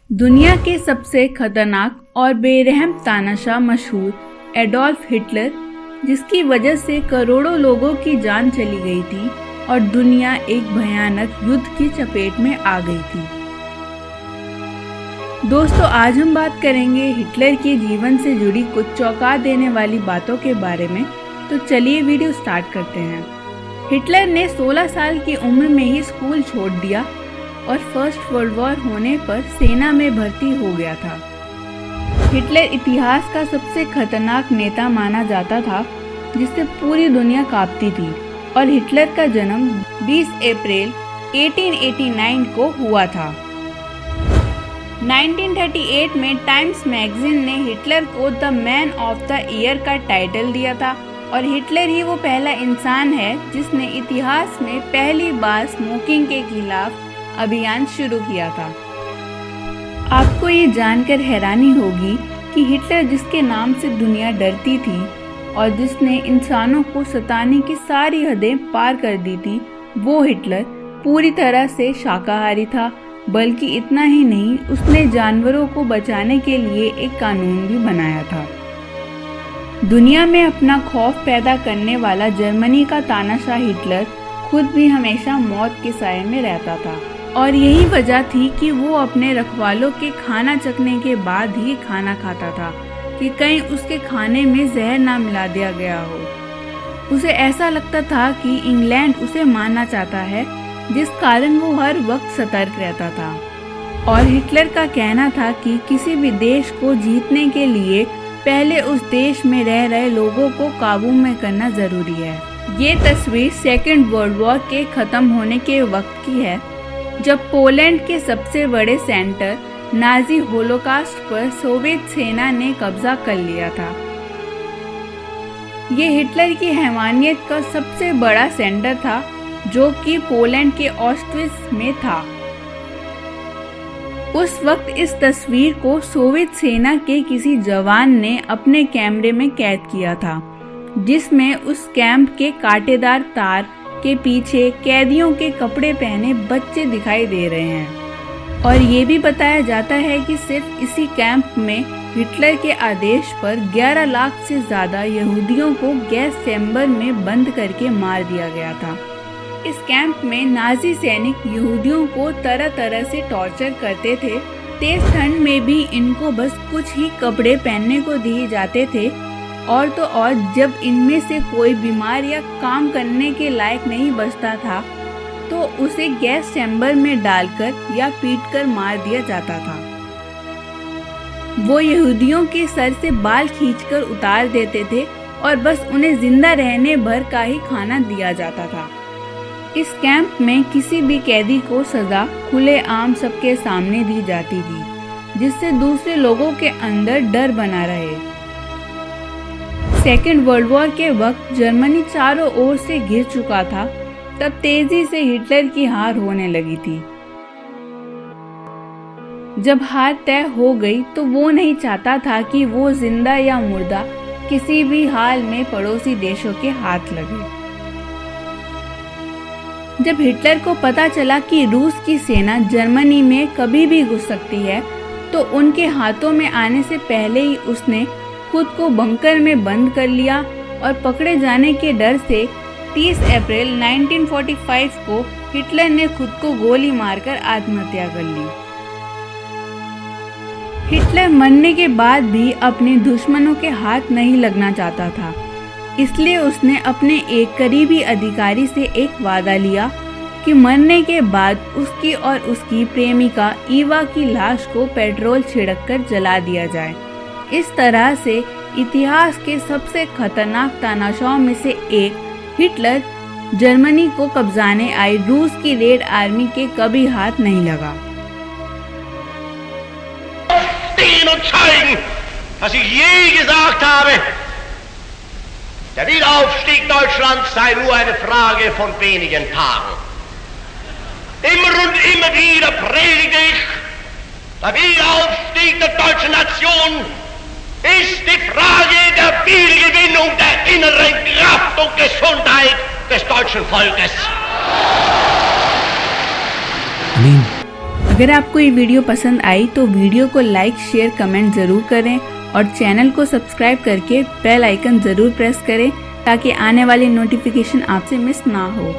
दुनिया के सबसे खतरनाक और बेरहम तानाशाह मशहूर एडोल्फ हिटलर, जिसकी वजह से करोड़ों लोगों की जान चली गई थी और दुनिया एक भयानक युद्ध की चपेट में आ गई थी। दोस्तों, आज हम बात करेंगे हिटलर के जीवन से जुड़ी कुछ चौंका देने वाली बातों के बारे में। तो चलिए वीडियो स्टार्ट करते हैं। हिटलर ने 16 साल की उम्र में ही स्कूल छोड़ दिया और फर्स्ट वर्ल्ड वॉर होने पर सेना में भर्ती हो गया था। हिटलर इतिहास का सबसे खतरनाक नेता माना जाता था, जिससे पूरी दुनिया कांपती थी। और हिटलर का जन्म 20 अप्रैल 1889 को हुआ था। 1938 में टाइम्स मैगजीन ने हिटलर को the man of the year का टाइटल दिया था और हिटलर ही वो पहला इंसान है जिसने इतिहास में पहली बार स्मोकिंग के खिलाफ अभियान शुरू किया था। आपको ये जानकर हैरानी होगी कि हिटलर, जिसके नाम से दुनिया डरती थी और जिसने इंसानों को सताने की सारी हदें पार कर दी थी, वो हिटलर पूरी तरह से शाकाहारी था। बल्कि इतना ही नहीं, उसने जानवरों को बचाने के लिए एक कानून भी बनाया था। दुनिया में अपना खौफ पैदा करने वाला जर्मनी का तानाशाह हिटलर खुद भी हमेशा मौत के साए में रहता था और यही वजह थी कि वो अपने रखवालों के खाना चखने के बाद ही खाना खाता था कि कहीं उसके खाने में जहर ना मिला दिया गया हो। उसे ऐसा लगता था कि इंग्लैंड उसे मारना चाहता है, जिस कारण वो हर वक्त सतर्क रहता था। और हिटलर का कहना था कि किसी भी देश को जीतने के लिए पहले उस देश में रह रहे लोगों को काबू में करना जरूरी है। ये तस्वीर सेकेंड वर्ल्ड वॉर के खत्म होने के वक्त की है, जब पोलैंड के सबसे बड़े सेंटर नाजी होलोकास्ट पर सोवियत सेना ने कब्जा कर लिया था। ये हिटलर की हैवानियत का सबसे बड़ा सेंटर था, जो कि पोलैंड के ऑस्ट्रिच में था। उस वक्त इस तस्वीर को सोवियत सेना के किसी जवान ने अपने कैमरे में कैद किया था, जिसमें उस कैंप के कांटेदार तार के पीछे कैदियों के कपड़े पहने बच्चे दिखाई दे रहे हैं। और ये भी बताया जाता है कि सिर्फ इसी कैंप में हिटलर के आदेश पर 11 लाख से ज्यादा यहूदियों को गैस चैम्बर में बंद करके मार दिया गया था। इस कैंप में नाजी सैनिक यहूदियों को तरह तरह से टॉर्चर करते थे। तेज ठंड में भी इनको बस कुछ ही कपड़े पहनने को दिए जाते थे, और तो और जब इनमें से कोई बीमार या काम करने के लायक नहीं बचता था तो उसे गैस चैम्बर में डालकर या पीटकर मार दिया जाता था। वो यहूदियों के सर से बाल खींचकर उतार देते थे और बस उन्हें जिंदा रहने भर का ही खाना दिया जाता था। इस कैंप में किसी भी कैदी को सजा खुलेआम सबके सामने दी जाती थी, जिससे दूसरे लोगों के अंदर डर बना रहे। सेकेंड वर्ल्ड वॉर के वक्त जर्मनी चारों ओर से घिर चुका था, तब तेजी से हिटलर की हार होने लगी थी। जब हार तय हो गई तो वो नहीं चाहता था कि वो जिंदा या मुर्दा किसी भी हाल में पड़ोसी देशों के हाथ लगे। जब हिटलर को पता चला कि रूस की सेना जर्मनी में कभी भी घुस सकती है, तो उनके हाथों में आने से पहले ही उसने खुद को बंकर में बंद कर लिया और पकड़े जाने के डर से 30 अप्रैल 1945 को हिटलर ने खुद को गोली मारकर आत्महत्या कर ली। हिटलर मरने के बाद भी अपने दुश्मनों के हाथ नहीं लगना चाहता था, इसलिए उसने अपने एक करीबी अधिकारी से एक वादा लिया कि मरने के बाद उसकी और उसकी प्रेमिका ईवा की लाश को पेट्रोल छिड़ककर जला दिया जाए। इस तरह से इतिहास के सबसे खतरनाक तानाशाहों में से एक हिटलर जर्मनी को कब्जाने आई रूस की रेड आर्मी के कभी हाथ नहीं लगा। Der Wiederaufstieg Deutschlands sei nur eine Frage von wenigen Tagen. Immer und immer wieder predige ich, der Wiederaufstieg der deutschen Nation ist die Frage der Wiedergewinnung der inneren Kraft und Gesundheit des deutschen Volkes. अगर आपको ये video पसंद आई तो video को like, share, comment ज़रूर करें और channel को सब्सक्राइब करके बेल आइकन ज़रूर प्रेस करें ताकि आने वाली नोटिफिकेशन आपसे मिस ना हो।